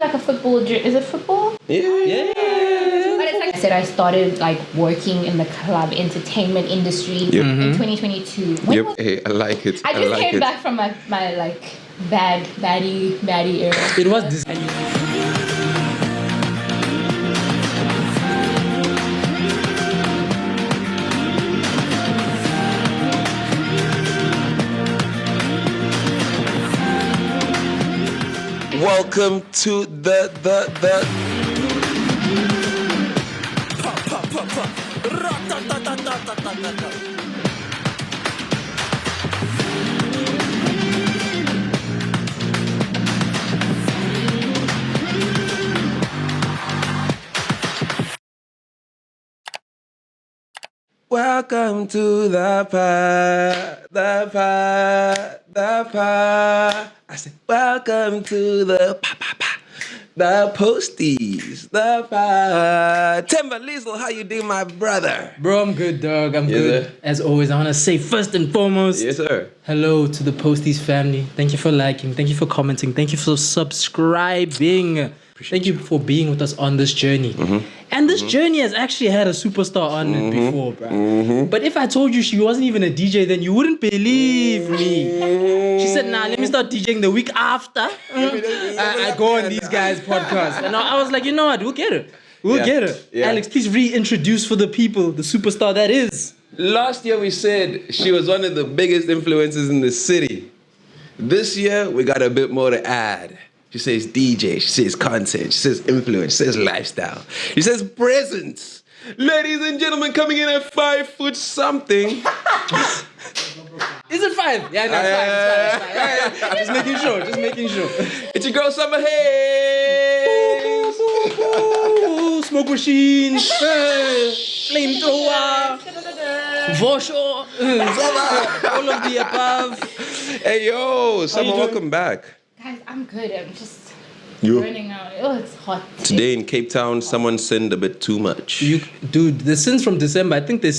like a football. Is it football? Yeah. But it's like I said, I started like working in the club entertainment industry in 2022. When was Hey, I like it. I just came it. back from my like baddie era. It was this. Welcome to the Welcome to the I said, welcome to the Posties, Timber Liesel, how you doing, my brother? Bro, I'm good, dog. I'm good. Sir. As always, I want to say first and foremost, Yes, sir. hello to the Posties family. Thank you for liking. Thank you for commenting. Thank you for subscribing. Thank you for being with us on this journey. And this journey has actually had a superstar on it before, bro. But if I told you she wasn't even a DJ, then you wouldn't believe me. She said, nah, let me start DJing the week after. I go on these guys' podcasts. And I was like, you know what? We'll get her. We'll get her. Yeah. Alex, please reintroduce for the people the superstar that is. Last year we said she was one of the biggest influences in the city. This year we got a bit more to add. She says DJ, she says content, she says influence, she says lifestyle, she says presence. Ladies and gentlemen, coming in at 5 foot something. Is it 5? Yeah, no, it's 5. Yeah. Just making sure. It's your girl Summer Heynes. Ooh, smoke machine, flamethrower, Vosho, all of the above. Hey yo, Summer, welcome back. Guys, I'm good. I'm just burning out. Oh, it's hot. Today in Cape Town, someone sinned a bit too much. Dude, the sins from December, I think we're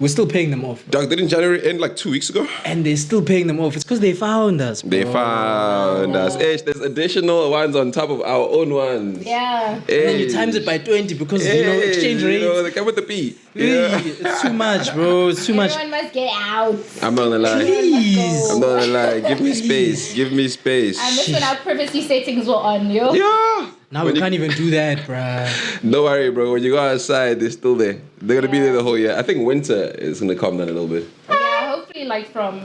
still paying them off. Dog, didn't January end like 2 weeks ago? And they're still paying them off. It's because they found us, bro. They found us. There's additional ones on top of our own ones. Yeah. And then you times it by 20 because, exchange rates. They come with the P. Yeah. It's too much, bro. It's too much. Everyone must get out. I'm not gonna lie. Please. I'm not gonna lie. Give me space. Give me space. And this when our privacy settings were on, yo. Yeah. Now we can't even do that, bruh. Don't worry, bro. When you go outside, they're still there. They're gonna be there the whole year. I think winter is gonna calm down a little bit. Yeah, hopefully like from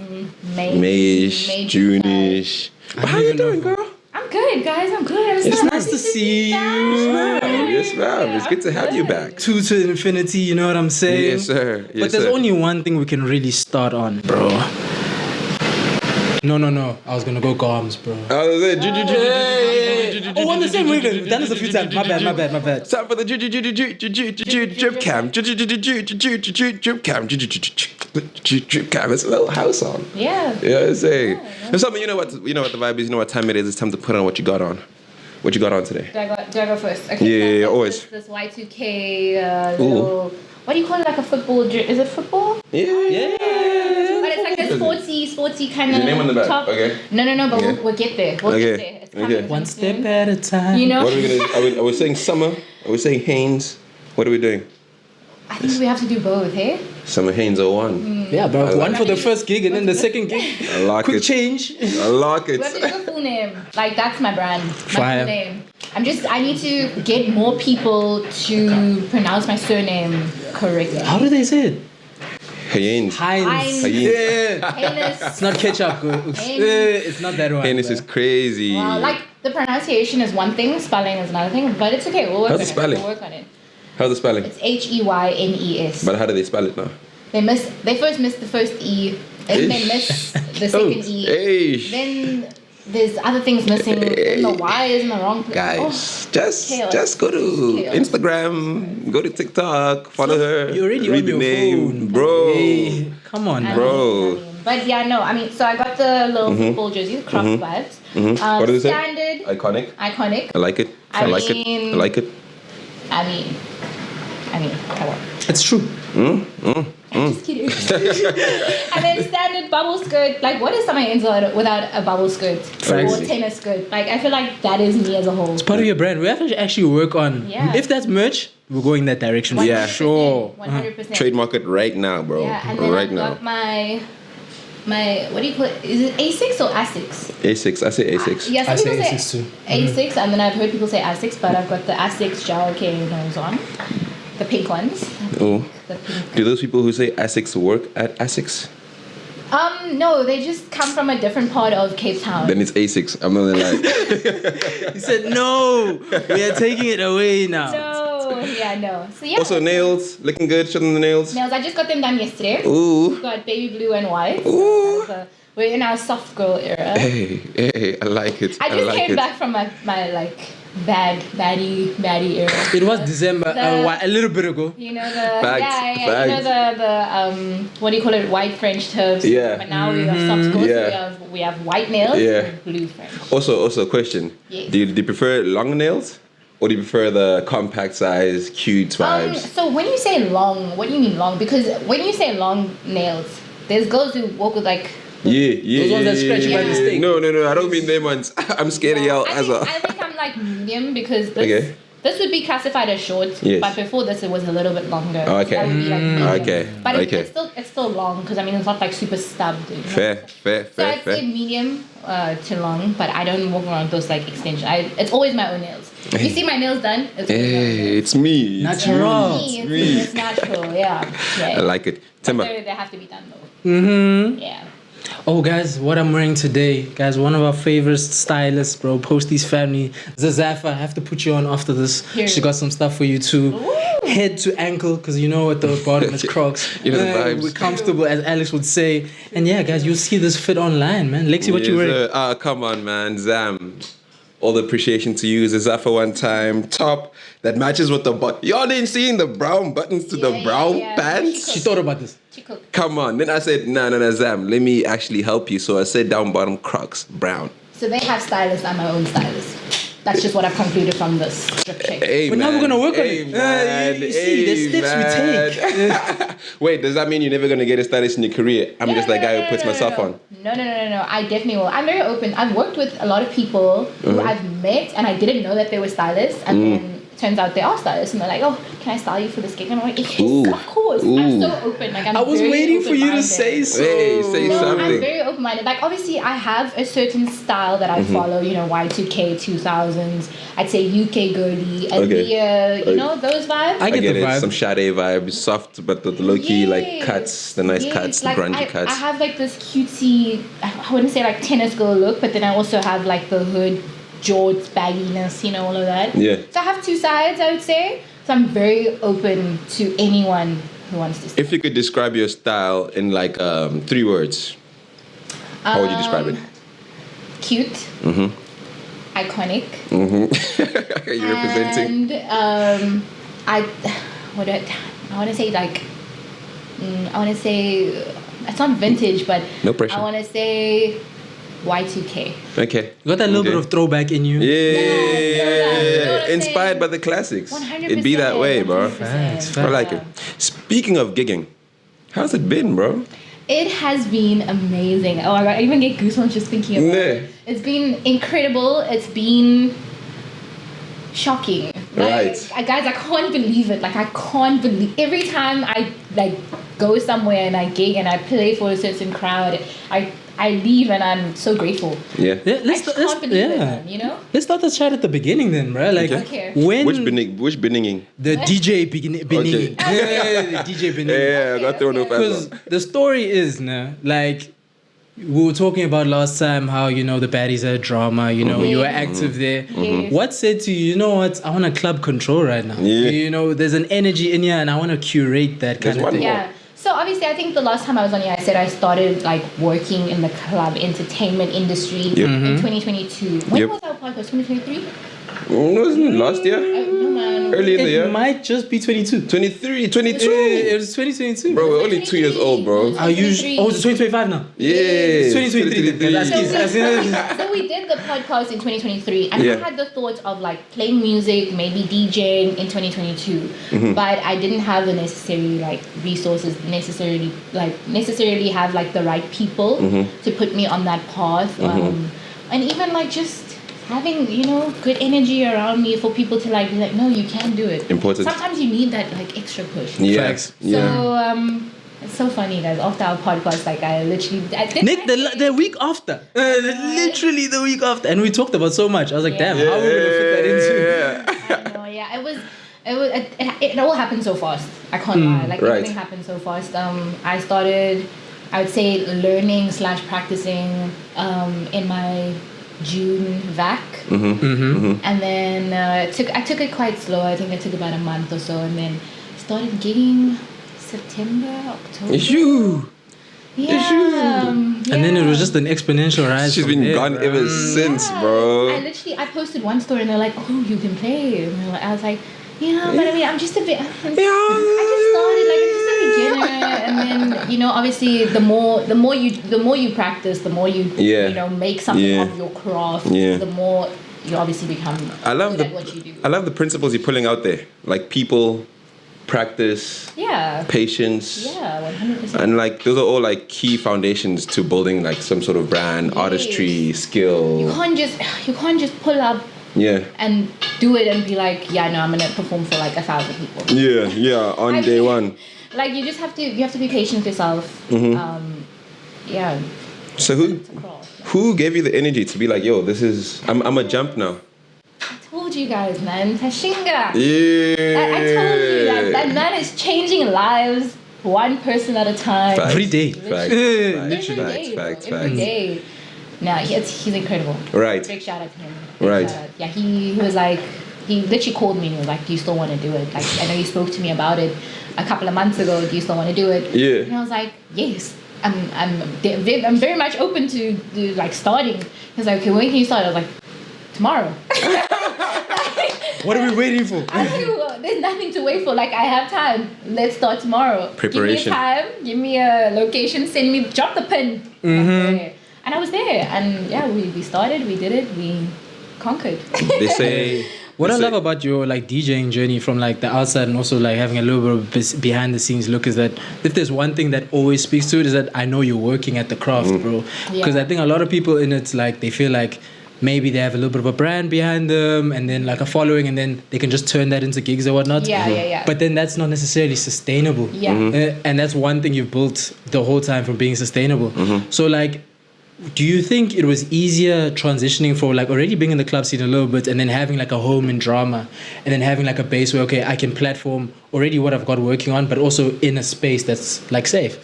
Mayish, June-ish. But how you doing, girl? I'm good, guys. I'm good. It's nice to see you. Yes, ma'am. It's good to have you back. 2 to infinity, you know what I'm saying? Yes, sir. Yes, But there's sir. only one thing we can really start on, bro. No. I was gonna go Garms, bro. I was saying, Oh, on the same wavelength. We've done this a few times. My bad. time for the drip cam. Drip cam. Drip cam. It's a little house song. Yeah. You know what I'm saying? And something, you know what the vibe is, you know what time it is. It's time to put on what you got on. What you got on today? Do I go first? Okay, Yeah, so always. This Y2K little, what do you call it? Like a football? Is it football? Yeah. But it's like a sporty kind of Your name on the back, top. okay. No, but Okay. we'll get there. We'll get there. It's coming Okay. One step soon. at a time. You know? What are we gonna? Are we saying Summer? Are we saying Heynes? What are we doing? I think we have to do both, hey? Summer Heynes 01. Yeah, bro. like One for the first gig and then the second gig. I like Quick it. change. I like We have to it. do a full name. Like, that's my brand. My Fire. full name. I need to get more people to pronounce my surname correctly. How do they say it? Heynes. Heinz. Heinz. Yeah. Heinous. It's not ketchup. Heinz. It's not that one. Heynes is crazy. Well, like, the pronunciation is one thing, spelling is another thing, but it's okay. We'll work How's on the it. spelling? We'll work on it. How's the spelling? It's Heynes. But how do they spell it now? They first missed the first E, then they missed the second E. Hey. Then there's other things missing. Then the Y is in the wrong place. Guys, chaos. just go to Chaos. Instagram, go to TikTok, follow her. You're already read on the your name, phone. bro. Hey, come on, I bro. mean, But yeah, no, so I got the little football jerseys, crop vibes. What does it say? Standard, Iconic. iconic. I like it. I like it. mean- I like it. I mean, come on. It's true. Just kidding. And then standard bubble skirt. Like, what is something without a bubble skirt or tennis skirt? Like, I feel like that is me as a whole. It's part of your brand. We have to actually work on. Yeah. If that's merch, we'll go in that direction. 100%, Yeah, sure. 100%. Trademark it right now, bro. Yeah, and then right I've now. got my what do you call it? Is it A6 or A6? A6. I say A6. Yeah, I some say people A6 say too. A6, and then I've heard people say A6, but I've got the A6 gel K nose on, the pink ones. Oh. The pink. Do those people who say Asics work at Asics? No, they just come from a different part of Cape Town. Then it's A6. I'm not gonna lie. He said, no, we are taking it away now. No, yeah, no. So yeah. Also, nails. Looking good. Show them the nails. Nails, I just got them done yesterday. Ooh. We've got baby blue and white. Ooh. So we're in our soft girl era. Hey, I like it. I just like came it. back from my like baddie era. It was December, a little bit ago. You know Facts, you know the what do you call it, white French tips. Yeah. But now we have soft girls. Yeah. So we have white nails. Yeah. And blue French. Also, a question. Yes. Do you prefer long nails? Or do you prefer the compact size, cute vibes? So when you say long, what do you mean long? Because when you say long nails, there's girls who walk with like. Yeah. Those ones that scratch you by Yeah. mistake. No, I don't mean them ones. I'm scared of y'all as well. I think I'm like medium because this, Okay. this would be classified as short. Yes. But before this, it was a little bit longer. Oh, okay. That would be like medium. Okay, But okay. it's still long because I mean it's not like super stubbed. You know? Fair. So I'd say medium to long, but I don't walk around with those like extensions. It's always my own nails. If you see my nails done, it's always my own Hey, nails. it's me. Natural. It's natural, yeah. I like it. Timber. They have to be done though. Yeah. Oh, guys, what I'm wearing today, guys, one of our favorite stylists, bro, Posties family, Zazafa. I have to put you on after this. Here. She got some stuff for you too. Ooh. Head to ankle, because you know at the bottom is Crocs. You know the vibes. We're comfortable, as Alex would say. And yeah, guys, you'll see this fit online, man. Lexi, what you wearing? Come on, man. Zam. All the appreciation to you. Zazafa one time. Top that matches with the button. Y'all didn't see the brown buttons to the brown pants? She thought about this. Come on. Then I said, no, Zam. Let me actually help you. So I said down bottom Crocs, brown. So they have stylists. I'm my own stylist. That's just what I've concluded from this strip check. Hey, But man. now we're gonna work on Hey, it. man. You see, the steps we take. Wait, does that mean you're never gonna get a stylist in your career? I'm just that guy who puts myself on. No. I definitely will. I'm very open. I've worked with a lot of people who I've met and I didn't know that they were stylists. And then turns out they are stylists and they're like, oh, can I style you for this gig? And I'm like, yes, Ooh. of course. Ooh. I'm so open. Like, I was very waiting for you to open-minded. say so. Hey, say No, something. I'm very open-minded. Like, obviously, I have a certain style that I follow, you know, Y2K, 2000s. I'd say UK girly, Aaliyah, you know, those vibes. I get the it. vibe. Some Sade vibes, soft but the low-key like Yes. cuts, the nice cuts, the Like, grungy cuts. I have like this cutesy, I wouldn't say like tennis girl look, but then I also have like the hood, jorts, bagginess, you know, all of that. Yeah. So I have two sides, I would say. So I'm very open to anyone who wants to. If you could describe your style in like 3 words, how would you describe it? Cute. Iconic. You're representing. And I want to say like, I want to say, it's not vintage, but No pressure. I want to say Y2K. Okay. You got that little bit of throwback in you. Yeah. Inspired by the classics. 100%. It be that way, bro. 100%. I like it. Speaking of gigging, how's it been, bro? It has been amazing. Oh my god, I even get goosebumps just thinking about it. It's been incredible. It's been shocking. Right. Guys, I can't believe it. Like, I can't believe every time I like go somewhere and I gig and I play for a certain crowd, I leave and I'm so grateful. Yeah. Yeah, I can't believe it, man, you know? Let's start the chat at the beginning then, bro. Like, Okay. when Which beginning? the DJ beginning. Okay. Yeah, the DJ beginning. Yeah, I got thrown off Because as the story is, like, we were talking about last time how, you know, the baddies are drama, you know, you were active there. Yes. What said to you, you know what, I want to club control right now. Yeah. You know, there's an energy in here and I want to curate that There's kind of one thing. more. Yeah. So obviously, I think the last time I was on here, I said I started like working in the club entertainment industry in 2022. When Yep. was our podcast? 2023? Wasn't it last year? No man, Early in the year? It might just be 22. 23, 22. It was 2022. Bro, we're only 2 years old, bro. Are you? Oh, it's 2025 now. Yeah. It's 2023. So we did the podcast in 2023, and I had the thought of like playing music, maybe DJing in 2022, but I didn't have the necessary like resources, necessarily have like the right people to put me on that path, and even like just having, you know, good energy around me for people to like be like, no, you can do it. Important. Sometimes you need that like extra push. Facts. So it's so funny, guys. After our podcast, like I did Nick, the week after, literally the week after, and we talked about so much. I was like, damn, how are we gonna fit that into? I know, yeah. It all happened so fast. I can't lie. Like everything happened so fast. I started, I would say, learning / practicing in my June vac, and then I took it quite slow. I think I took about a month or so, and then started gigging September, October. Yeah. And then it was just an exponential rise. She's been gone ever since, bro. I posted one story and they're like, "Oh, you can play." And I was like, "Yeah, but I mean, I'm just a bit." I just started like I'm just a beginner, and then you know, obviously, the more you practice, the more you know make something of your craft. The more you obviously become. I love good at what you do. I love the principles you're pulling out there, like people, practice, patience, 100%, and like those are all like key foundations to building like some sort of brand, artistry, skill. You can't just pull up and do it and be like, yeah, no, I'm gonna perform for like 1,000 people. On day one. Like you have to be patient with yourself. So who gave you the energy to be like, yo, this is I'm a jump now? I told you guys, man. Tashinga. Yeah. I told you that man is changing lives one person at a time. Every day. Facts. Every day. No, he's incredible. Right. Big shout out to him. Yeah, he was like, he literally called me and he was like, do you still want to do it? Like, I know you spoke to me about it a couple of months ago. Do you still want to do it? Yeah. And I was like, yes. I'm very much open to like starting. He was like, okay, when can you start? I was like, tomorrow. What are we waiting for? There's nothing to wait for. Like, I have time. Let's start tomorrow. Preparation. Give me time. Give me a location. Drop the pin. And I was there. And yeah, we started. We did it. We conquered. They say... What I love about your like DJing journey from like the outside and also like having a little bit of behind the scenes look is that if there's one thing that always speaks to it is that I know you're working at the craft, bro. Because I think a lot of people in it's like they feel like maybe they have a little bit of a brand behind them and then like a following and then they can just turn that into gigs or whatnot. But then that's not necessarily sustainable. And that's one thing you've built the whole time from being sustainable. So like, do you think it was easier transitioning for like already being in the club scene a little bit and then having like a home in drama and then having like a base where, okay, I can platform already what I've got working on, but also in a space that's like safe?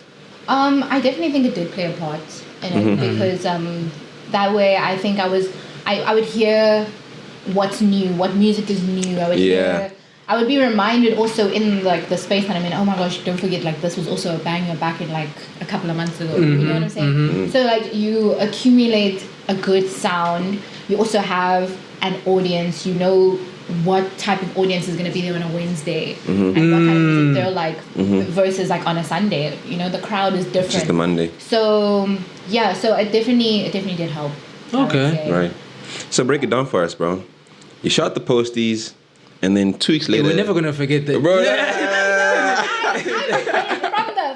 I definitely think it did play a part in it because that way I think I would hear what's new, what music is new. I would hear, I would be reminded also in like the space that I'm in, oh my gosh, don't forget like this was also a banger back in like a couple of months ago. You know what I'm saying? So like you accumulate a good sound. You also have an audience. You know what type of audience is going to be there on a Wednesday and what kind of music they're like versus like on a Sunday. You know, the crowd is different. Just the Monday. So yeah, so it definitely did help. Okay. Right. So break it down for us, bro. You shot the Posties. And then 2 weeks later... We're never going to forget that. Bro,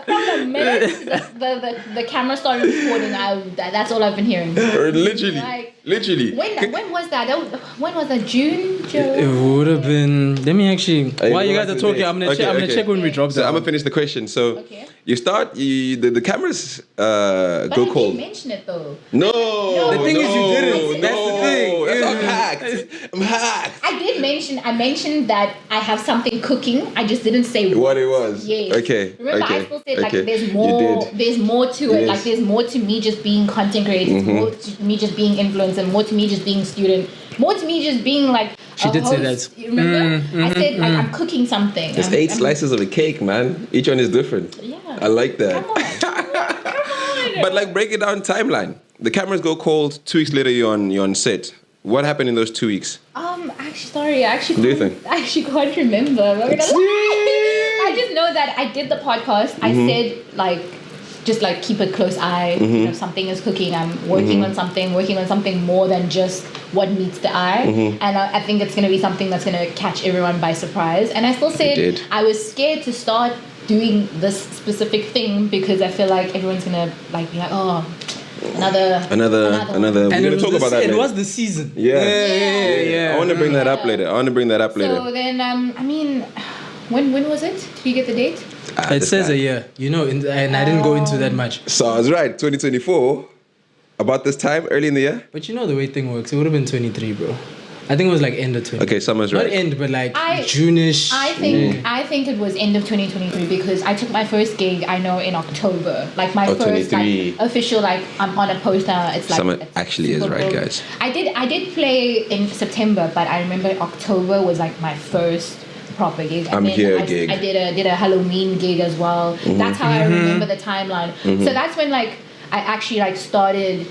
from the minute the camera started recording, that's all I've been hearing. Literally. Literally. When was that? When was that? June? It would have been... Let me actually... While you guys are talking, I'm going to check when we drop that. So I'm going to finish the question. So you start... the cameras go cold. But I didn't mention it though. No. The thing is you didn't. That's the thing. I'm hacked. I mentioned that I have something cooking. I just didn't say what it was. Yes. Okay. Remember, I still said like there's more. There's more to it. Like there's more to me just being content creator. More to me just being influencer. More to me just being student. More to me just being like. She did host. say that. You remember? I said like I'm cooking something. There's 8 slices of a cake, man. Each one is different. Yeah. I like that. Come on. But like break it down timeline. The cameras go cold. 2 weeks later you're on set. What happened in those 2 weeks? Actually, sorry, I actually Do you can't, think? I actually can't remember. I'm not gonna lie. I just know that I did the podcast. I said like, just like keep a close eye. You know, something is cooking. I'm working on something more than just what meets the eye. And I think it's gonna be something that's gonna catch everyone by surprise. And I still said I was scared to start doing this specific thing because I feel like everyone's gonna like be like, oh, another. And we're gonna talk about that It later. was the season. Yeah. I want to bring that up later. So then, I mean, when was it? Did you get the date? It says a year, you know, and I didn't go into that much. So I was right. 2024. About this time, early in the year. But you know the way thing works. It would have been 23, bro. I think it was like end of 20. Okay, summer's right. Not end, but like June-ish. I think it was end of 2023 because I took my first gig, I know, in October. Like my first 23. like, official, like I'm on a poster. It's like Summer it's actually is super right, cool. guys. I did play in September, but I remember October was like my first proper gig. And I'm then here I gig. I did a Halloween gig as well. That's how I remember the timeline. So that's when like I actually like started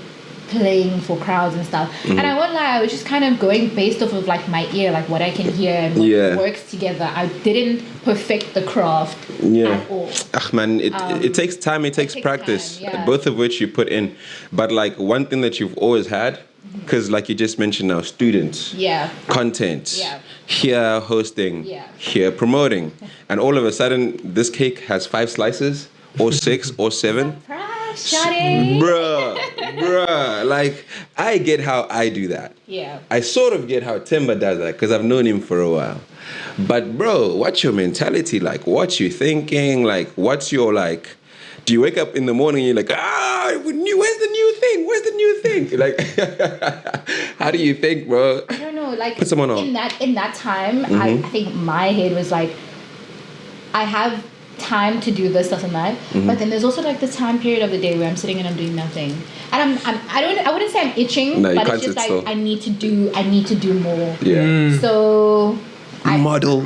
playing for crowds and stuff. And I won't lie, I was just kind of going based off of like my ear, like what I can hear and what works together. I didn't perfect the craft at all. Man, it takes time, it takes practice, time, both of which you put in. But like one thing that you've always had, because like you just mentioned now, students, content, here hosting, here promoting, and all of a sudden this cake has 5 slices or 6 or 7. Bruh, like I get how I do that. I sort of get how Timber does that because I've known him for a while. But bro, what's your mentality like? What you thinking? Like, what's your like? Do you wake up in the morning and you're like, where's the new thing? Where's the new thing? Like, how do you think, bro? I don't know. Like, put someone on. In that time, I think my head was like, I have time to do this and that, but then there's also like the time period of the day where I'm sitting and I'm doing nothing, and I wouldn't say I'm itching, but it's just like I need to do more. So model.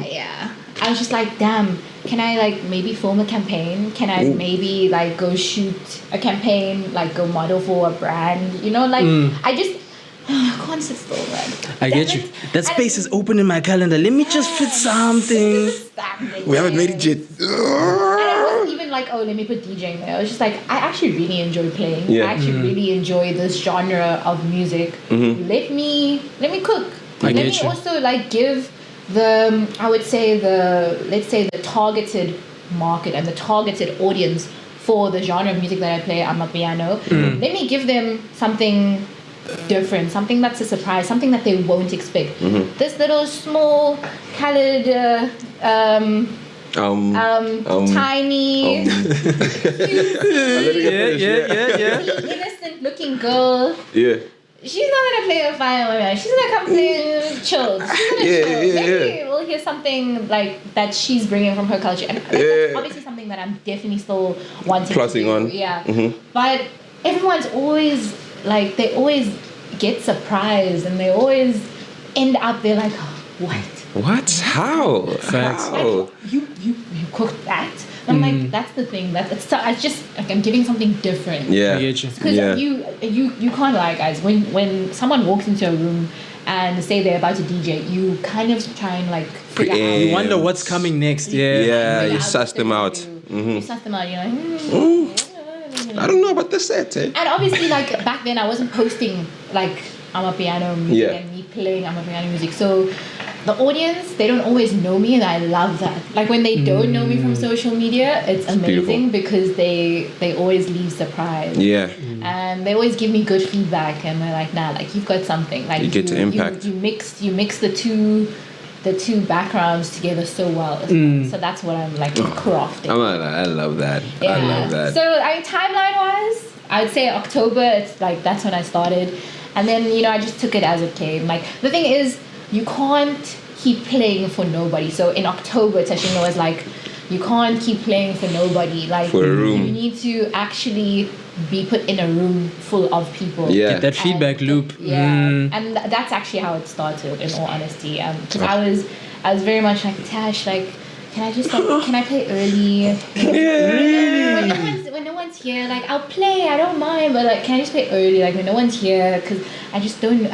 I was just like, damn, can I like maybe film a campaign? Can I maybe like go shoot a campaign, like go model for a brand? You know, like I can't sit still, man. I get you. That space is open in my calendar. Let me just fit something. We haven't made it yet. And it wasn't even like, oh, let me put DJing there. I was just like, I actually really enjoy playing. I actually really enjoy this genre of music. Let me cook. Let me also like give the, I would say let's say the targeted market and the targeted audience for the genre of music that I play, I'm a piano. Let me give them something different, something that's a surprise, something that they won't expect. This little small colored tiny innocent looking girl, she's not gonna play a violin, she's gonna come play chilled. Maybe we'll hear something like that she's bringing from her culture, and that's obviously something that I'm definitely still wanting Plotting to do. on. But everyone's always like, they always get surprised and they always end up there like, what? How? Facts. How? You cooked that? I'm like, that's the thing. It's just like I'm giving something different. I get you. Because you can't lie, guys. When someone walks into a room and say they're about to DJ, you kind of try and like figure out. You wonder what's coming next. You suss them out. You suss them out. You're like, I don't know about the set, eh? And obviously, like back then, I wasn't posting like I'm a piano music and me playing I'm a piano music. So the audience, they don't always know me, and I love that. Like when they don't know me from social media, it's amazing because they always leave surprise. And they always give me good feedback, and they're like, nah, like you've got something. Like you get to impact. You mix the two backgrounds together so well. So that's what I'm like crafting. I love that. Yeah. I love that. So timeline wise, I would say October, it's like that's when I started. And then, I just took it as it came. Like the thing is, you can't keep playing for nobody. So in October, Tashinga was like, you can't keep playing for nobody. Like for a room. You need to actually be put in a room full of people. Get that feedback loop. And that's actually how it started, in all honesty. Because I was very much like, Tash, like, can I just like, can I play early? When no one's here, like I'll play, I don't mind, but like, can I just play early, like when no one's here? Because I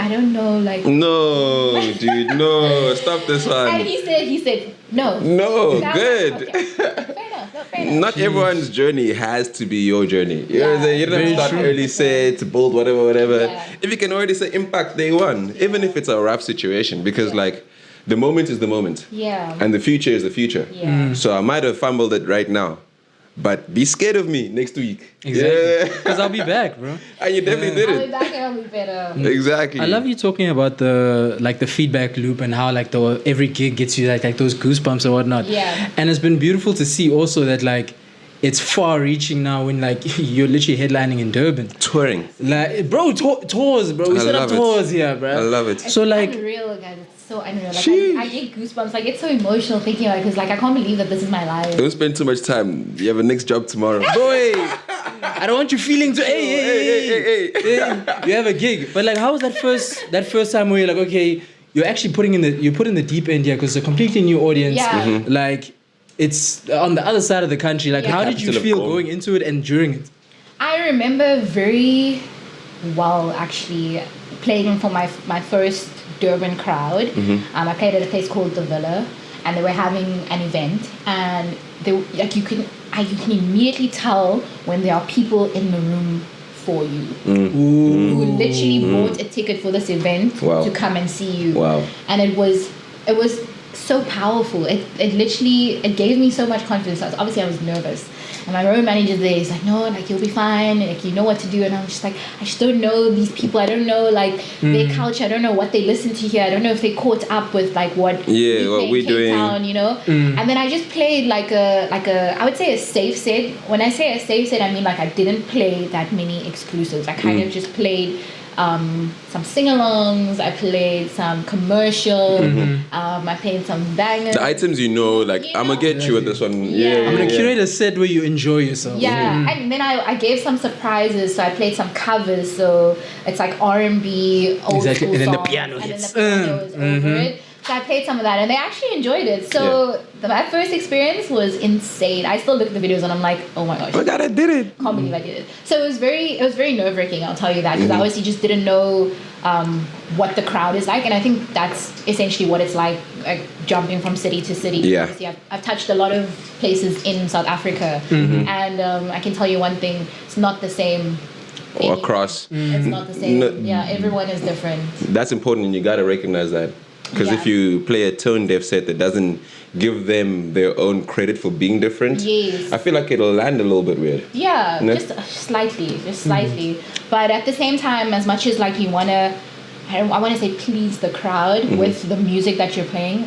don't know, like. No, dude, no, stop this one. And he said, no. No, So good. Like, okay. Fair enough, fair enough. Not everyone's journey has to be your journey. You know what I'm saying? You don't have to Very start true. early set, build whatever. Yeah. If you can already say impact day one, even if it's a rough situation, because like the moment is the moment. Yeah. And the future is the future. Yeah. So I might have fumbled it right now, but be scared of me next week. Exactly. Because I'll be back, bro. And you definitely I'll did be back and I'll be better. it. Exactly. I love you talking about the feedback loop and how like every gig gets you like those goosebumps and whatnot. Yeah. And it's been beautiful to see also that like it's far reaching now when like you're literally headlining in Durban. touring. Like bro, tours, bro. We I set up love it. tours here, bro. I love it. So like unreal, guys. It's so unreal. Like Sheesh. I get goosebumps. Like it's so emotional thinking about it because like I can't believe that this is my life. Don't spend too much time. You have a next job tomorrow. boy, I don't want you feeling too. Hey. You have a gig, but like, how was that first time where you're like, okay, you're actually put in the deep end here because it's a completely new audience. Yeah. Like, it's on the other side of the country. Like, Yeah. how did you Capital of feel gold. going into it and during it? I remember very well actually playing for my first Durban crowd. I played at a place called The Villa, and they were having an event, and they like you can immediately tell when there are people in the room for you who literally bought a ticket for this event Wow. to come and see you. Wow. And it was so powerful. It literally gave me so much confidence. Obviously I was nervous, and my road manager there is like, no, like you'll be fine, like you know what to do. And I'm just like, I just don't know these people. I don't know like their culture. I don't know what they listen to here. I don't know if they caught up with like what Yeah, we what play in we're Cape doing. Town, you know. And then I just played like a I would say a safe set. When I say a safe set, I mean like I didn't play that many exclusives. I kind of just played some sing-alongs, I played some commercial, I played some bangers. The items you know, like You I'm know? gonna get you with this one. Yeah. I'm gonna curate a set where you enjoy yourself. Yeah, and then I gave some surprises. So I played some covers. So it's like R&B, old Exactly, school and then the songs, piano and hits. then the piano is over it. So I played some of that, and they actually enjoyed it. So my first experience was insane. I still look at the videos, and I'm like, oh my gosh. Oh my god, I did it. Can't believe I did it. So it was very nerve-wracking, I'll tell you that, because I obviously just didn't know what the crowd is like, and I think that's essentially what it's like jumping from city to city. Yeah. Obviously, I've touched a lot of places in South Africa, and I can tell you one thing: it's not the same. Or across. It's not the same. No. Yeah, everyone is different. That's important, and you gotta recognize that. Because Yeah. if you play a tone deaf set that doesn't give them their own credit for being different, Yes. I feel like it'll land a little bit weird. Yeah, No? just slightly. But at the same time, as much as like you wanna, I want to say please the crowd with the music that you're playing,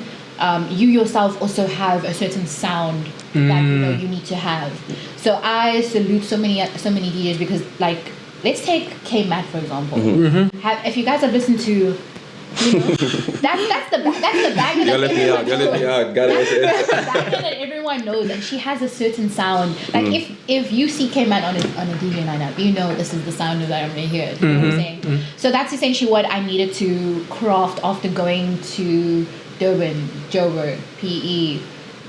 you yourself also have a certain sound that you need to have. So I salute so many DJs because like let's take K Matt for example. If you guys have listened to. You know, that's the banger Y'all let that me out. Gotta that's the banger that everyone knows, and she has a certain sound. Like if you see K-Man on a DJ lineup, you know this is the sound that I'm gonna hear. You know what I'm saying? So that's essentially what I needed to craft after going to Durban, Joburg, PE,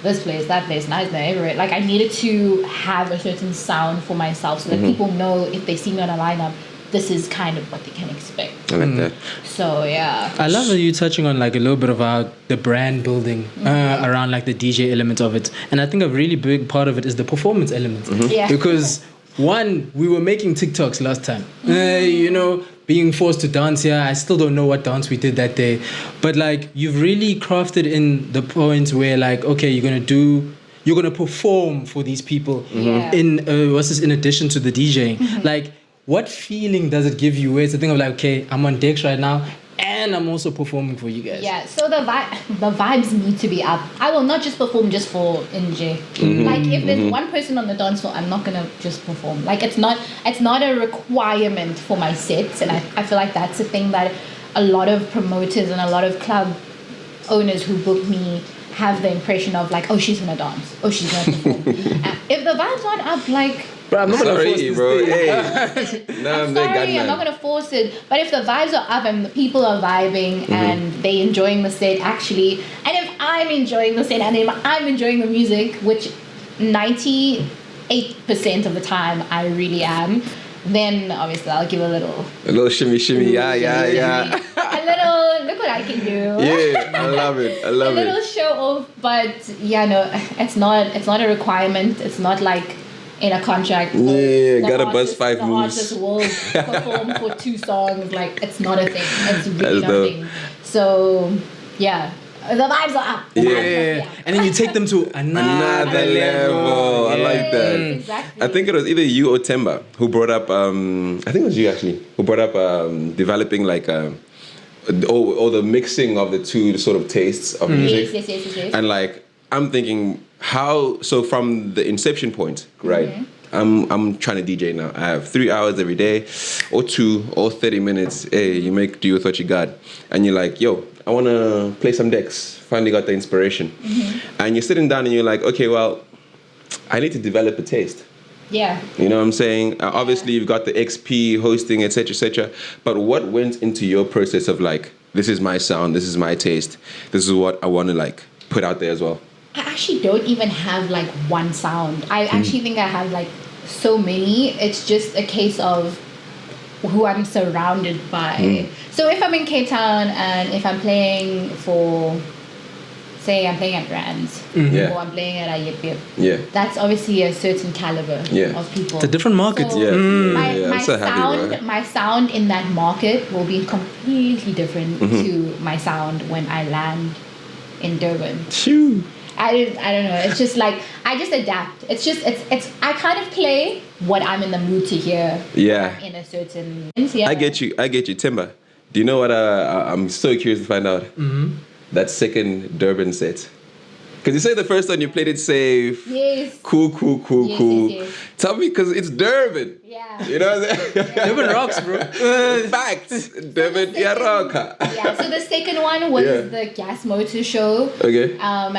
this place, that place, nice there, everywhere. Like I needed to have a certain sound for myself so that people know if they see me on a lineup, this is kind of what they can expect. I like that. So yeah. I love that you touching on like a little bit about the brand building around like the DJ element of it, and I think a really big part of it is the performance element. Yeah. Because one, we were making TikToks last time, you know, being forced to dance here. I still don't know what dance we did that day, but like you've really crafted in the point where like, okay, you're gonna perform for these people Yeah. in in addition to the DJing. Like, what feeling does it give you where it's a thing of like, okay, I'm on decks right now and I'm also performing for you guys? Yeah, so the vibes need to be up. I will not just perform just for NJ. Like if there's one person on the dance floor, I'm not gonna just perform. Like it's not a requirement for my sets, and I feel like that's a thing that a lot of promoters and a lot of club owners who book me have the impression of like, oh, she's gonna dance, oh, she's gonna perform. If the vibes aren't up, like. Bro, I'm not gonna force Sorry, this bro. thing. Hey. Nah, I'm the sorry, gunman. I'm not gonna force it. But if the vibes are up and the people are vibing and they enjoying the set, actually, and if I'm enjoying the set and I'm enjoying the music, which 98% of the time I really am, then obviously I'll give a little shimmy, yeah. A little, look what I can do. Yeah, I love it. A little show off, but yeah, no, it's not a requirement. It's not like in a contract. Yeah, gotta buzz 5 the moves. artist will perform for 2 songs. Like, it's not a thing. It's really That's not a dope. thing. So yeah, the vibes are up. The vibes are up. And then you take them to Another level. I like that. Exactly. I think it was either you or Temba who brought up. I think it was you actually who brought up developing like or the mixing of the two sort of tastes of music. Yes. And like I'm thinking how so from the inception point, right? I'm trying to DJ now. I have 3 hours every day, or 2, or 30 minutes. Hey, you make do with what you got, and you're like, yo, I wanna play some decks. Finally got the inspiration, and you're sitting down and you're like, okay, well, I need to develop a taste. Yeah. You know what I'm saying? Obviously, you've got the XP hosting, etc. But what went into your process of like, this is my sound, this is my taste, this is what I want to like put out there as well? I actually don't even have like one sound. I actually think I have like so many. It's just a case of who I'm surrounded by. So if I'm in Cape Town and if I'm playing for, say I'm playing at Rand's Yeah. or I'm playing at a Yip Yip, Yeah. that's obviously a certain caliber Yeah. of people. It's a different market. So Yeah. my, Yeah, I'm my so happy, sound, bro. my sound in that market will be completely different to my sound when I land in Durban. Shoo. I don't know. It's just like I just adapt. It's I kind of play what I'm in the mood to hear. Yeah. In a certain. Yeah. I get you, Timba. Do you know what I'm so curious to find out? That second Durban set. Because you say the first one you played it safe. Yes. Cool. Yes. Tell me, because it's Durban. Yeah. You know what I'm saying? Durban rocks, bro. Facts. Durban, yeah, rocker. Yeah. So the second one was Yeah. the Gas Motor show. Okay. And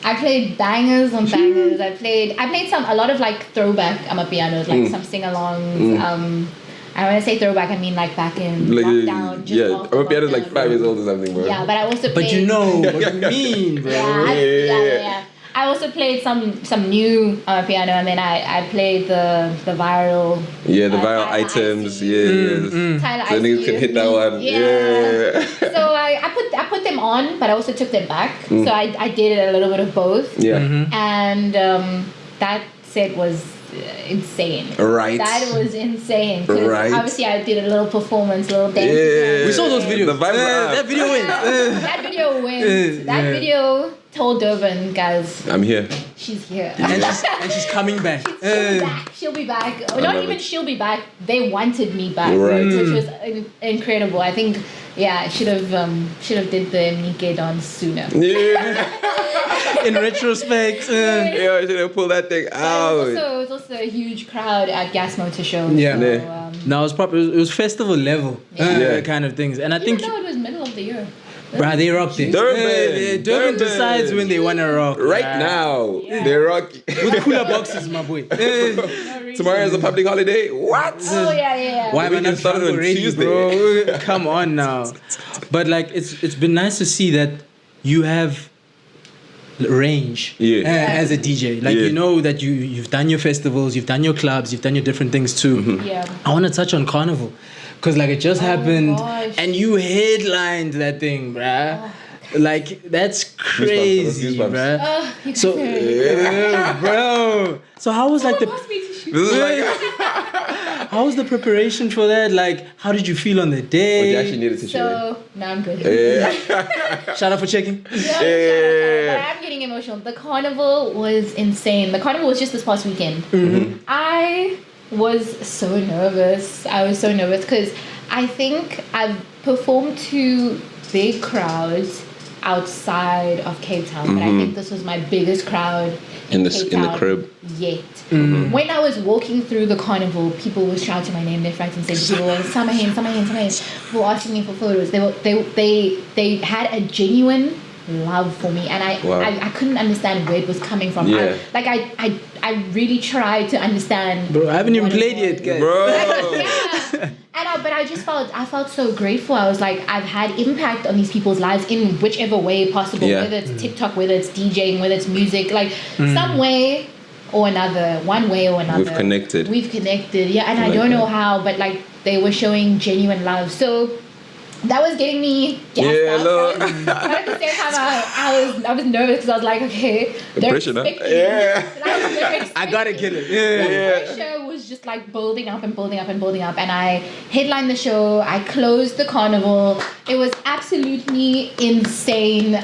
I played bangers on bangers. I played a lot of like throwback pianos, like some sing-alongs. I when I say throwback, I mean like back in lockdown. Just Yeah, after I'm a piano like lockdown. 5 years old or something, bro. Yeah, but I also played. But you know what you mean, bro. Yeah. I also played some new piano, and then I played the viral. Yeah, the viral Tyler items. Icy. Yeah. Tyler So niggas Icy can with hit that me. one. Yeah. So I put them on, but I also took them back. So I did a little bit of both. Yeah. And that set was insane. Right. That was insane. 'Cause Right. obviously I did a little performance, a little dance. Yeah. We saw those videos. The vibes are up. That video went. That video wins. That Yeah. video told Durban, guys, I'm here. she's here. and she's coming back. She'll be back. love Not even it. she'll be back. They wanted me back, Right. which was incredible. I think, I should have did the Nike dance sooner. Yeah. In retrospect. Yeah, I should have pulled that thing It out. was also a huge crowd at Gas Motor Show. Yeah. So, Yeah. No, it was proper. It was festival level Yeah. kind of things, and I even think, though it was middle of the year. bruh, they rocked it. Durban. Durban decides when they wanna rock. Right bruh. now, Yeah. they're rocky. With cooler boxes, my boy. Tomorrow is a public holiday. What? Oh yeah. Why am I We not can start it drunk on already, Tuesday. bro? Come on now. But like, it's been nice to see that you have range as a DJ. Like, Yeah. you know that you've done your festivals, you've done your clubs, you've done your different things too. Yeah. I want to touch on Carnival because like it just happened gosh. and you headlined that thing, bruh. Like that's crazy, Goosebumps. bruh. Oh, you So, bro. So how was like the This is like how was the preparation for that? Like, how did you feel on the what day? you actually needed to share. So now I'm good. Yeah. Shout out for checking. But I'm getting emotional. The carnival was insane. The carnival was just this past weekend. I was so nervous. I was so nervous because I think I've performed to big crowds outside of Cape Town, but I think this was my biggest crowd In the- Cape in the Town crib. yet. When I was walking through the carnival, people were shouting my name left, right, and center. People were Samahin. People were asking me for photos. They had a genuine love for me, and I couldn't understand where it was coming from. Yeah. I really tried to understand. Bro, I haven't even what it played was. yet, guys. Bro. Yeah. And but I felt so grateful. I was like, I've had impact on these people's lives in whichever way possible, whether it's TikTok, whether it's DJing, whether it's music, like some way or another, one way or another. We've connected, yeah, and I don't know how, but like they were showing genuine love. So that was getting me gassed up. But at the same time, I was nervous because I was like, okay, they're expecting I gotta kill it. The pressure was just like building up and building up and building up, and I headlined the show. I closed the carnival. It was absolutely insane.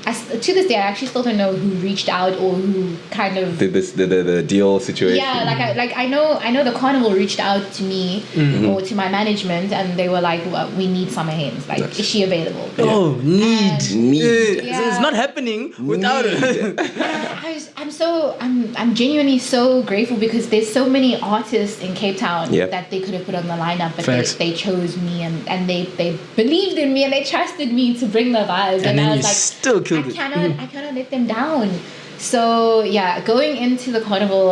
To this day, I actually still don't know who reached out or who kind of did the deal situation. Yeah, I know the carnival reached out to me or to my management, and they were like, well, "We need Summer Heynes. Like, is she available?" Oh, need. Yeah. It's not happening without her. I'm genuinely so grateful because there's so many artists in Cape Town that they could have put on the lineup, but they chose me and they believed in me and they trusted me to bring the vibes, and I was like, still killed it. I cannot let them down. So yeah, going into the carnival,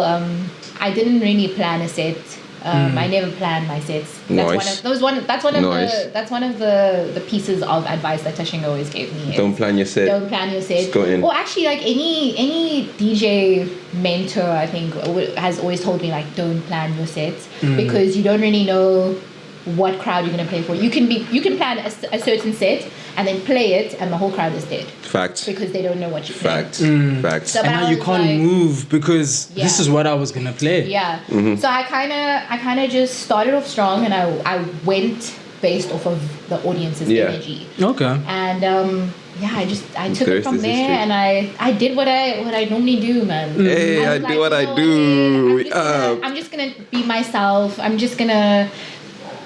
I didn't really plan a set. I never planned my sets. That's one of the pieces of advice that Tashinga always gave me. Don't plan your set. Don't plan your set. Just go in. Or actually, like any DJ mentor, I think, has always told me, like, don't plan your sets because you don't really know what crowd you're gonna play for. You can plan a certain set and then play it, and the whole crowd is dead. Facts. Because they don't know what you're playing. Facts. So, and now you can't move because this is what I was gonna play. Yeah. So I kind of just started off strong, and I went based off of the audience's energy. Okay. And I took it from there, and I did what I normally do, man. Hey, I do what I do. I'm just gonna be myself. I'm just gonna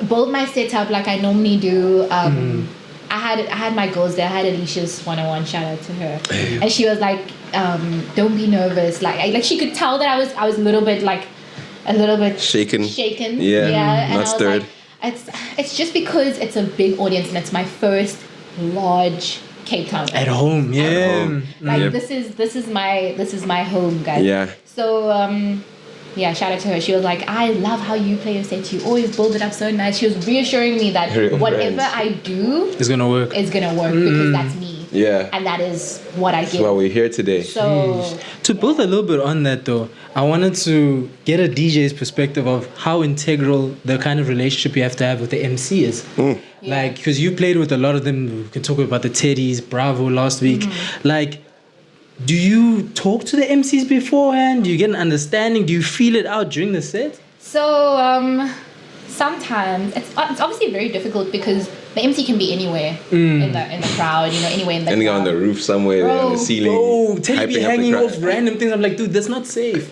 build my setup like I normally do. I had my goals there. I had Alicia's 101, shout out to her, and she was like, "Don't be nervous." Like she could tell that I was a little bit shaken. Yeah, and not stirred. Like, it's just because it's a big audience and it's my first large Cape Town at home. Like this is my home, guys. Yeah. So shout out to her. She was like, I love how you play your set. You always build it up so nice. She was reassuring me that whatever I do is gonna work because that's me. Yeah. And that is what I give. That's why we're here today. So to build a little bit on that though, I wanted to get a DJ's perspective of how integral the kind of relationship you have to have with the MC is. Like, because you played with a lot of them. We can talk about the Teddies, Bravo last week. Like, do you talk to the MCs beforehand? Do you get an understanding? Do you feel it out during the set? So sometimes it's obviously very difficult because the MC can be anywhere in the crowd, anywhere in the crowd. On the roof somewhere, on the ceiling. Oh, Teddy be hanging off random things. I'm like, dude, that's not safe.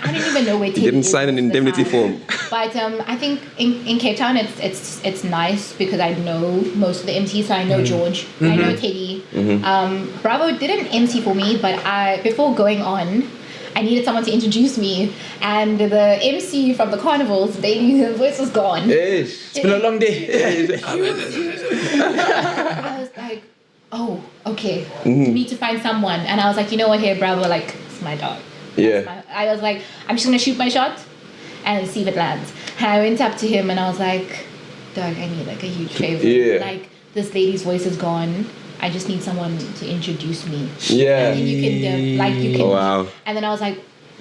I don't even know where Teddy didn't sign an indemnity form. But I think in Cape Town it's nice because I know most of the MCs. So I know George, I know Teddy. Bravo didn't MC for me, but before going on, I needed someone to introduce me, and the MC from the carnivals, her voice was gone. It's been a long day. I was like, oh, okay. You need to find someone, and I was like, you know what, here, Bravo, like, it's my dog. I was like, I'm just gonna shoot my shot and see if it lands. And I went up to him and I was like, dog, I need like a huge favor. Like, this lady's voice is gone. I just need someone to introduce me. Yeah. And then you can. Oh, wow. And then I was like,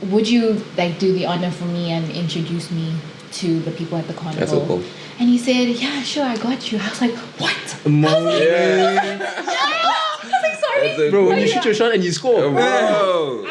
would you like do the honor for me and introduce me to the people at the carnival? That's so cool. And he said, yeah, sure, I got you. I was like, what? Yeah. I was like, sorry. Bro, when you shoot your shot and you score. Bro.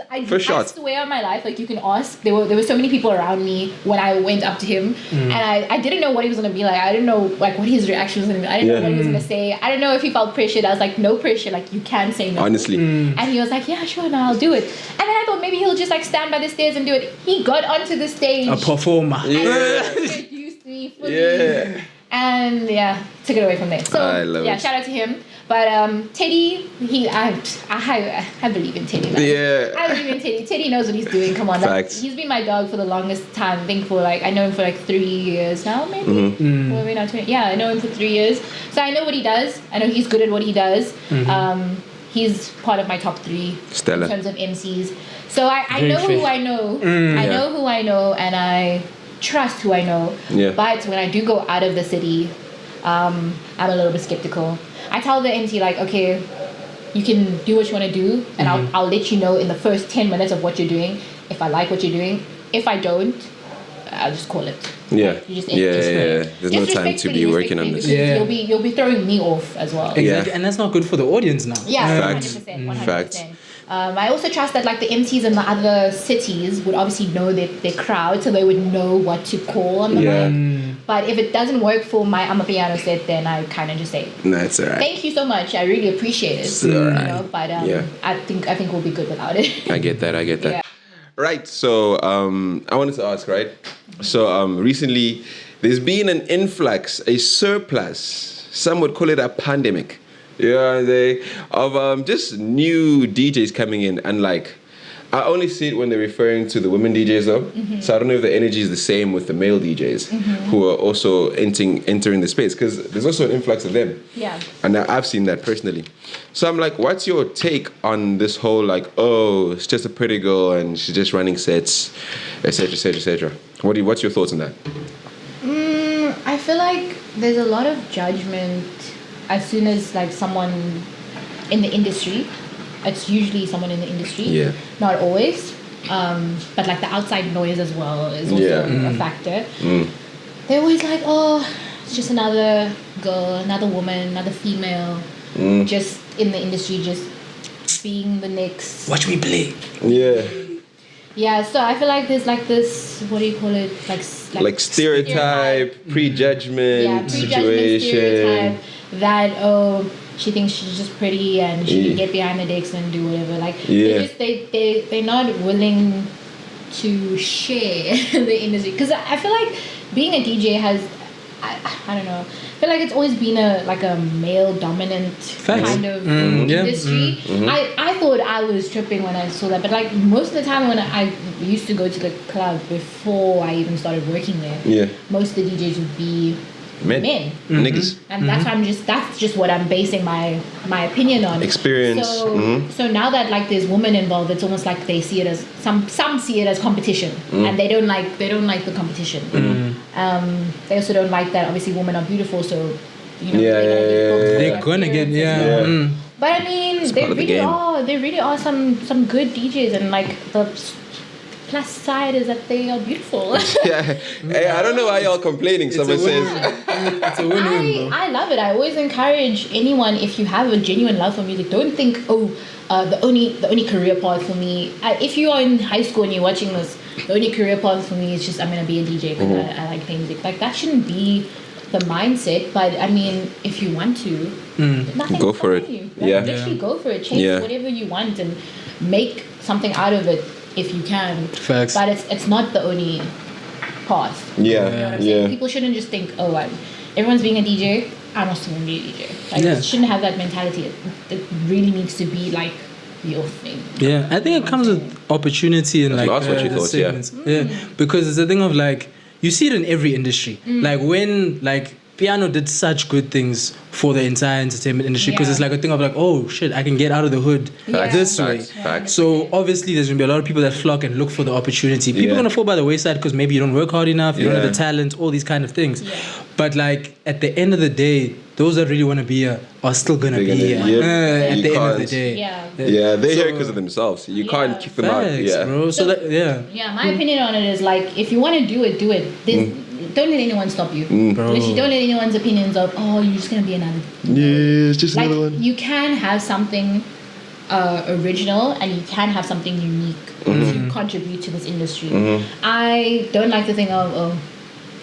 I swear on my life, like, you can ask. There were so many people around me when I went up to him, and I didn't know what he was gonna be like. I didn't know like what his reaction was gonna be. I didn't know what he was gonna say. I didn't know if he felt pressured. I was like, no pressure. Like, you can say no. Honestly. And he was like, yeah, sure, no, I'll do it. And then I thought maybe he'll just like stand by the stairs and do it. He got onto the stage. A performer. And introduced me fully. Yeah. And took it away from there. So I love it. shout out to him. But Teddy, I believe in Teddy. Man. I believe in Teddy. Teddy knows what he's doing. Come on, Facts. He's been my dog for the longest time. I think I know him for like 3 years now, maybe. Or maybe not 20. Yeah, I know him for 3 years. So I know what he does. I know he's good at what he does. He's part of my top 3 in terms of MCs. So I know who I know. I know who I know, and trust who I know. Yeah. But when I do go out of the city, I'm a little bit skeptical. I tell the MC like, okay, you can do what you want to do, and I'll let you know in the first 10 minutes of what you're doing if I like what you're doing. If I don't, I'll just call it. Yeah. Like, you just There's no time to be working on this. Yeah. You'll be throwing me off as well. Exactly. And that's not good for the audience now. Yeah, Facts. 100%. 100%. Facts. I also trust that like the MCs in the other cities would obviously know their crowd, so they would know what to call on the mic. But if it doesn't work for my Amapiano set, then I kind of just say, That's alright. thank you so much. I really appreciate it. It's alright. You know, but I think we'll be good without it. I get that. Yeah. Right. So I wanted to ask, right? So recently there's been an influx, a surplus. Some would call it a pandemic. Of just new DJs coming in, and like I only see it when they're referring to the women DJs though. So I don't know if the energy is the same with the male DJs who are also entering the space, because there's also an influx of them. Yeah. And I've seen that personally. So I'm like, what's your take on this whole like, oh, it's just a pretty girl and she's just running sets, etc., etc., etc. What's your thoughts on that? I feel like there's a lot of judgment as soon as like someone in the industry. It's usually someone in the industry. Yeah. Not always. But like the outside noise as well is also a factor. They're always like, oh, it's just another girl, another woman, another female, just in the industry, just being the next. Watch me play. Yeah. Yeah, so I feel like there's like this, what do you call it? Like stereotype, prejudgment, situation. Stereotype that, oh, she thinks she's just pretty and she can get behind the decks and do whatever. Like they're not willing to share the industry, because I feel like being a DJ has, I don't know, I feel like it's always been a male dominant kind of industry. I thought I was tripping when I saw that, but like most of the time when I used to go to the club before I even started working there, most of the DJs would be men. Niggas. And that's just what I'm basing my opinion on. Experience. So now that like there's women involved, it's almost like they see it as some see it as competition, and they don't like the competition. They also don't like that obviously women are beautiful, so you know they're gonna get But I mean, there really are some good DJs, and like the plus side is that they are beautiful. Hey, I don't know why y'all complaining. Someone says it's a win-win. I love it. I always encourage anyone, if you have a genuine love for music, don't think, the only career path for me. If you are in high school and you're watching this, the only career path for me is just I'm gonna be a DJ because I like playing music. Like that shouldn't be the mindset. But I mean, if you want to, nothing go for it. You. Like, literally go for it. Chase whatever you want and make something out of it if you can. Facts. But it's not the only path. You know what I'm saying? People shouldn't just think, everyone's being a DJ, I'm also going to be a DJ. Like, you shouldn't have that mentality. It really needs to be like your thing. Yeah, I think it comes with opportunity and like That's what you thought, segments. Because it's a thing of like, you see it in every industry. Like when like piano did such good things for the entire entertainment industry, because it's like a thing of like, oh shit, I can get out of the hood this way. Facts. So obviously there's gonna be a lot of people that flock and look for the opportunity. People are gonna fall by the wayside because maybe you don't work hard enough, you don't have the talent, all these kind of things. But like at the end of the day, those that really want to be here are still gonna be here. At the end of the day. They're here because of themselves. You can't kick them out. Bro. So that, my opinion on it is like, if you want to do it, do it. Don't let anyone stop you. Literally, don't let anyone's opinions of, oh, you're just gonna be another. Yeah, it's just like, another one. You can have something original, and you can have something unique to contribute to this industry. I don't like the thing of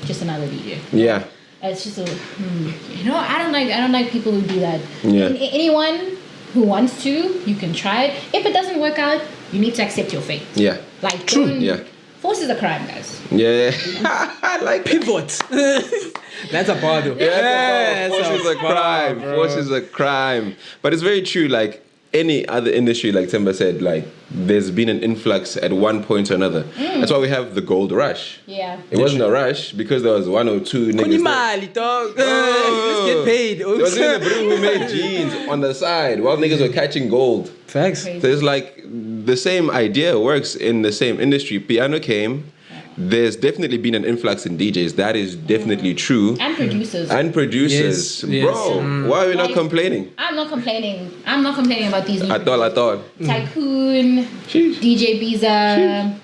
just another DJ. Yeah. It's just I don't like people who do that. Yeah. Anyone who wants to, you can try it. If it doesn't work out, you need to accept your fate. Yeah. Like true. Yeah. Force is a crime, guys. Yeah. I like pivot. That's a bar though. Yeah, force is a crime. Force is a crime. But it's very true. Like any other industry, like Timber said, like there's been an influx at one point or another. That's why we have the gold rush. Yeah. It wasn't a rush because there was one or two niggas. Let's get paid. There was even a bro who made jeans on the side while niggas were catching gold. Facts. So it's like the same idea works in the same industry. Piano came, there's definitely been an influx in DJs. That is definitely true. And producers. Yes, Bro, why are we not complaining? I'm not complaining. I'm not complaining about these new I thought. Tycoon, Sheesh. DJ Biza,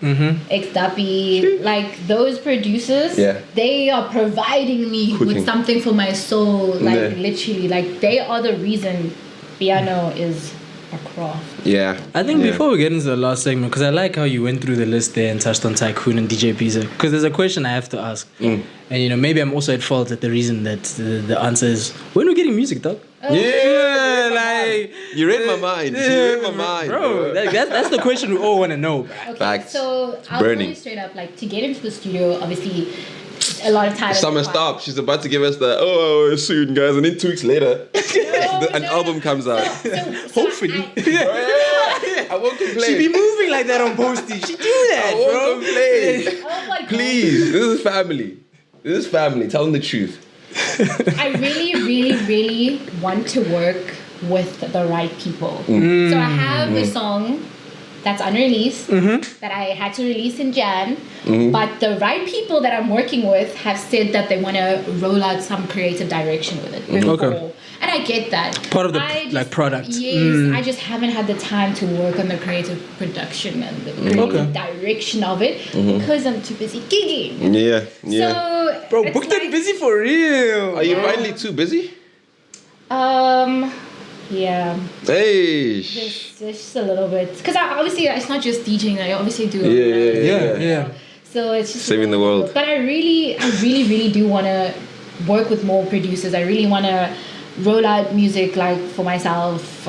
X Duppy, like those producers, they are providing me with something for my soul. Like literally, like they are the reason piano is a craft. Yeah. I think before we get into the last segment, because I like how you went through the list there and touched on Tycoon and DJ Pizza, because there's a question I have to ask. And maybe I'm also at fault at the reason that the answer is, when are we getting music, dog? Yeah, like you read my mind. You read my mind, bro. That's the question we all want to know. Okay, Facts. so I'll tell you straight up, like to get into the studio, obviously a lot of time. Summer stop. She's about to give us the soon, guys, and then 2 weeks later, an album comes out. Hopefully. I won't complain. She be moving like that on Posties. She do that, I won't complain. Oh my God. Please, this is family. Tell them the truth. I really, really, really want to work with the right people. So I have a song that's unreleased that I had to release in Jan, but the right people that I'm working with have said that they want to roll out some creative direction with it before. Okay. And I get that. Part of the product. Yes, I just haven't had the time to work on the creative production and the creative direction of it because I'm too busy gigging. Yeah. So, bro, booked and busy for real. Are you finally too busy? Yeah. Hey. Just a little bit. Because obviously it's not just DJing. I obviously do. Yeah. So it's just saving the world. But I really do want to work with more producers. I really want to roll out music like for myself,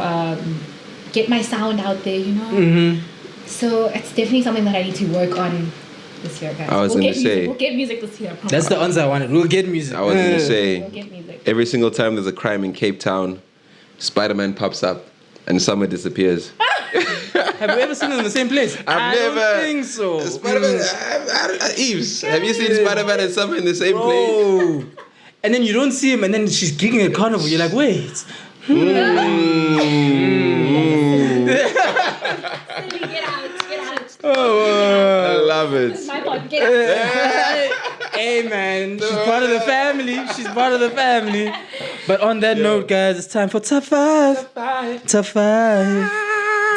get my sound out there, you know. So it's definitely something that I need to work on this year, guys. I was going to say, we'll get music this year. That's the answer I wanted. We'll get music. I was going to say, we'll get music. Every single time there's a crime in Cape Town, Spider-Man pops up and Summer disappears. Have you ever seen it in the same place? I don't think so. Spider-Man, Eves, have you seen Spider-Man and Summer in the same place? And then you don't see him, and then she's gigging at Carnival. You're like, wait. Get out. I love it. My pod, get out. Hey, man. She's part of the family. But on that note, guys, it's time for Top 5. Top 5.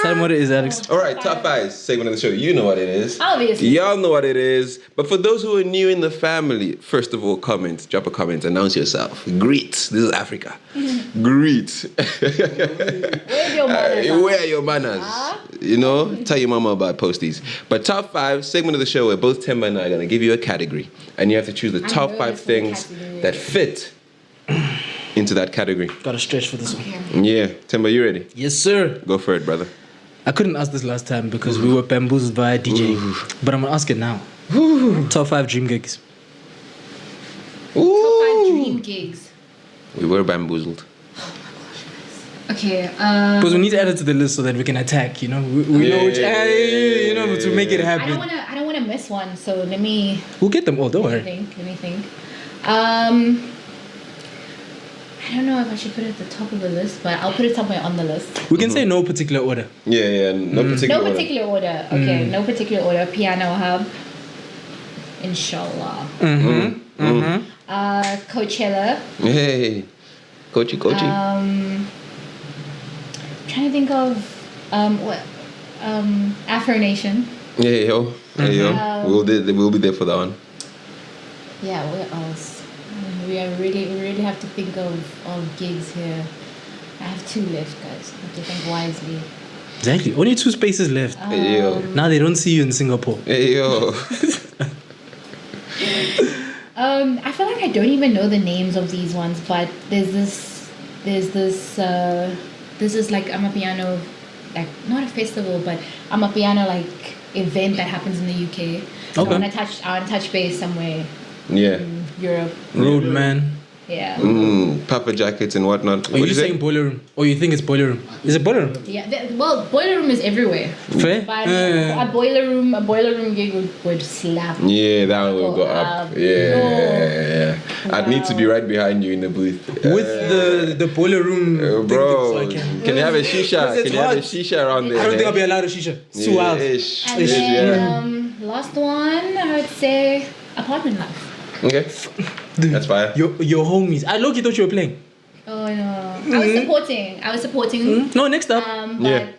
Tell them what it is, Alex. All right, Top 5 segment of the show. You know what it is. Obviously. Y'all know what it is. But for those who are new in the family, first of all, drop a comment, announce yourself. Greet. This is Africa. Greet. Where are your manners? You know, tell your mama about Posties. But Top 5 segment of the show where both Temba and I are going to give you a category. And you have to choose the top 5 things that fit into that category. Gotta stretch for this one. Yeah. Temba, you ready? Yes, sir. Go for it, brother. I couldn't ask this last time because we were bamboozled via DJing. But I'm gonna ask it now. Top 5 dream gigs. Top 5 dream gigs. We were bamboozled. Okay. Because we need to add it to the list so that we can attack. You know, we know which to make it happen. I don't wanna miss one. So let me. We'll get them all. Don't worry. Let me think. I don't know if I should put it at the top of the list, but I'll put it somewhere on the list. We can say no particular order. Yeah, no particular order. No particular order. Okay, no particular order. Piano Hub. Inshallah. Coachella. Hey. Coachy. Trying to think of Afro Nation. Hey yo. We'll be there for that one. Yeah, where else? We really have to think of gigs here. I have 2 left, guys. I have to think wisely. Exactly. Only 2 spaces left. Hey yo. Now they don't see you in Singapore. Hey yo. I feel like I don't even know the names of these ones, but there's this like Amapiano, like not a festival, but Amapiano like event that happens in the UK. So Okay. I want to touch base somewhere. Yeah. In Europe. Roadman. Yeah. Papa jackets and whatnot. Are you saying boiler room? Or you think it's boiler room? Is it boiler room? Yeah. Boiler room is everywhere. Fair? But a boiler room gig would slap. Yeah, that one will go up. Yeah. I'd need to be right behind you in the booth. With the boiler room. Bro, so I can you have a shisha? Can you have a shisha around there? I don't think I'll be allowed a shisha. It's too wild. And then Last one, I would say apartment life. Okay. Dude, That's fire. Your homies. I low-key thought you were playing. Oh no, I was supporting. No, next up. But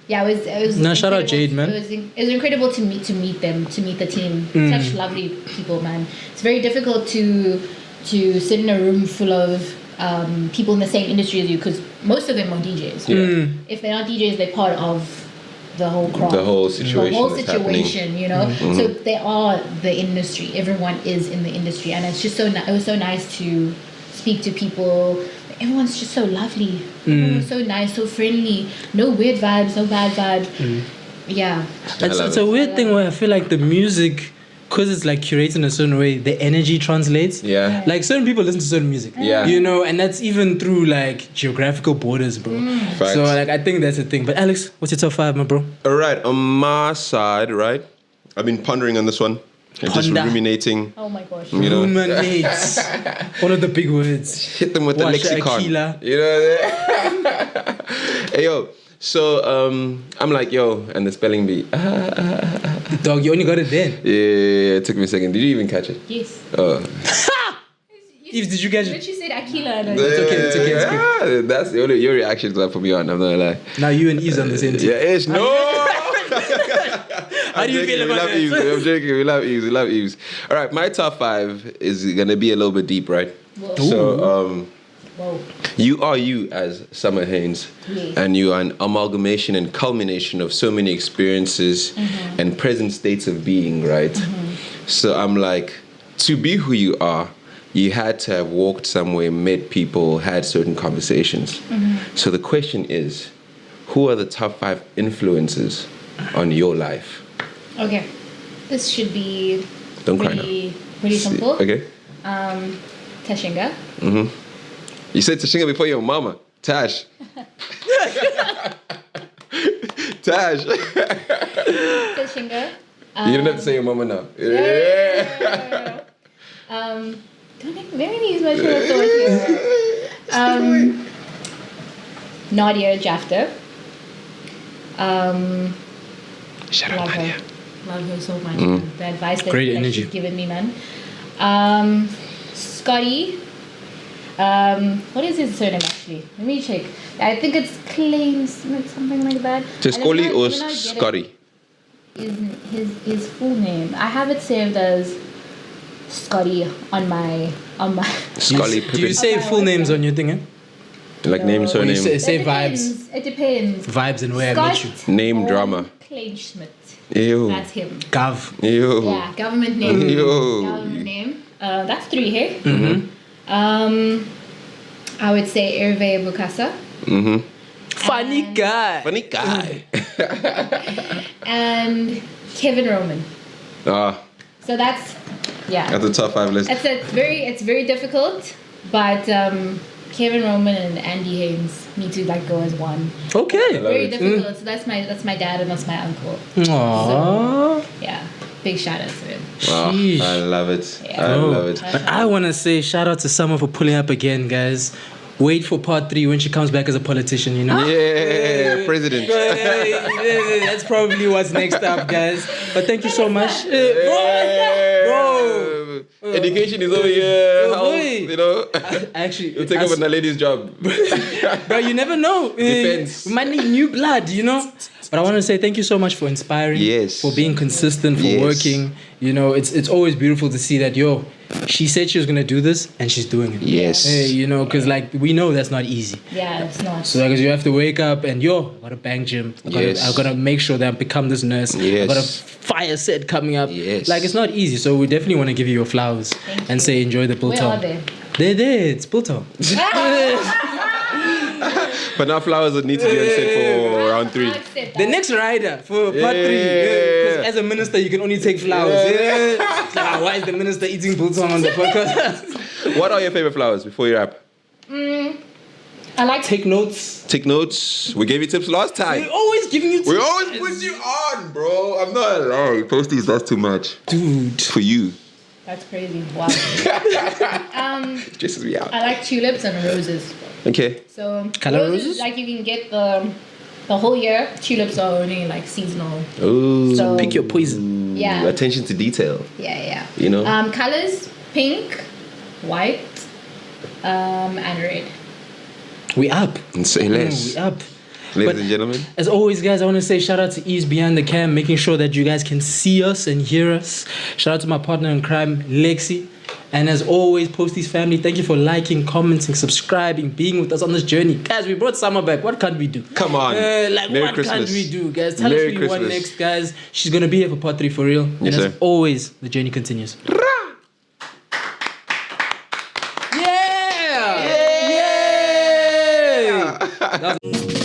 yeah, it was. No, shout out incredible. Jade, man. It was incredible to meet them, to meet the team. Such lovely people, man. It's very difficult to sit in a room full of people in the same industry as you, because most of them are DJs. Yeah. If they're not DJs, they're part of the whole crowd. The whole situation. The whole that's situation, you know. So they are the industry. Everyone is in the industry, and it's just it was so nice to speak to people. Everyone's just so lovely. Everyone was so nice, so friendly. No weird vibes, no bad vibes. Yeah. It's a weird thing where I feel like the music, because it's like curated in a certain way, the energy translates. Yeah. Like certain people listen to certain music. Yeah. You know, and that's even through like geographical borders, bro. Facts. So like I think that's the thing. But Alex, what's your top 5, my bro? All right, on my side, right? I've been pondering on this one. And just Ponder. ruminating. Oh my gosh. You know, Ruminates. One of the big words. hit them with the Wash lexicon. Aquila. You know what I mean? Hey, yo. So, I'm like, yo, and the spelling bee. Dog, you only got it then. Yeah, it took me a second. Did you even catch it? Yes. Oh. Yves, did you catch it? Literally said Aquila. And It's okay. Yeah, that's the only your reactions that put me on. I'm not gonna lie. Now you and Yves on the same team. Yeah, ish. No. How do you feel about that? I'm joking. We love Eves. All right, my top 5 is gonna be a little bit deep, right? Whoa. So, Whoa. you are you as Summer Heynes, Yes. and you are an amalgamation and culmination of so many experiences and present states of being, right? So I'm like, to be who you are, you had to have walked somewhere, met people, had certain conversations. So the question is, who are the top 5 influences on your life? Okay. This should be Don't cry pretty simple. Okay. Tashinga. You said Tashinga before your mama. Tash. Tash. Tashinga. You don't have to say your mama now. Yeah. Don't make me use my train of thought here. Nadia Jafta. Shout out Love Nadia. her. Love her so much. Man. The advice that, Great that energy. she's given me, man. Scotty. What is his surname actually? Let me check. I think it's Klein Smith, something like that. Just And Scully let or me not get it. Scotty? His full name. I have it saved as Scotty on my Scully Do you Pippin. say full names on your thing, eh? Like name, Or you surname, say It vibes? depends. It depends. Vibes and where I met you. Name, drama. Kleinschmidt. Ew. That's him. Gav. Ew. Yeah, government name. Yo. Government name. That's 3 here. I would say Hervé Bukasa. Funny guy. Funny guy. And Kevin Roman. So that's At the top 5 list. it's very difficult, but Kevin Roman and Andy Haynes need to like go as one. Okay. Very it. difficult. So that's my dad and that's my uncle. Aww. Yeah, big shout out to him. Oh, Sheesh. I love it. Yeah. I love it. But I want to say shout out to Summer for pulling up again, guys. Wait for part 3 when she comes back as a politician, you know? Yeah, president. That's probably what's next up, guys. But thank you so much. Bro. Education is over here. Health, boy. you know. Actually, You take over the lady's job. bro, you never know. Defense. We might need new blood, you know? But I want to say thank you so much for inspiring. Yes. For being consistent, for Yes. working. You know, it's always beautiful to see that, yo, she said she was going to do this and she's doing it. Yes. Hey, you know, because like we know that's not easy. Yeah, it's not. So like, you have to wake up and yo, I got to bang gym. Yes. I got to make sure that I become this nurse. Yes. I got a fire set coming up. Yes. Like it's not easy. So we definitely want to give you your flowers Thank and you. say enjoy the Where Biltong. are they? They're there. It's Biltong. But now flowers would need to be on set for round 3. I accept The that. next rider for part 3. Yeah. Because as a minister, you can only take flowers. Yeah. It's like, why is the minister eating Biltong on the podcast? What are your favorite flowers before you wrap? I like Take notes. Take notes. We gave you tips last time. We're always giving you tips. We always put you on, bro. I'm not lying. Posties, that's too much. Dude. For you. That's crazy. Wow. Just me out. I like tulips and roses. Okay. So Color roses? like you can get the the whole year. Tulips are only like seasonal. Ooh. So Pick your poison. yeah, Attention to detail. yeah. You know? Colors: pink, white, and red. We up. And say less. We up. Ladies But and gentlemen. as always, guys, I want to say shout out to Ease Behind the Cam, making sure that you guys can see us and hear us. Shout out to my partner in crime, Lexi. And as always, Posties family, thank you for liking, commenting, subscribing, being with us on this journey. Guys, we brought summer back. What can't we do? Come on. Merry what Christmas. can't we do, guys? Tell Merry us who you want Christmas. next, guys. She's going to be here for part 3 for real. Yes, and sir. as always, the journey continues. Yeah! Yeah!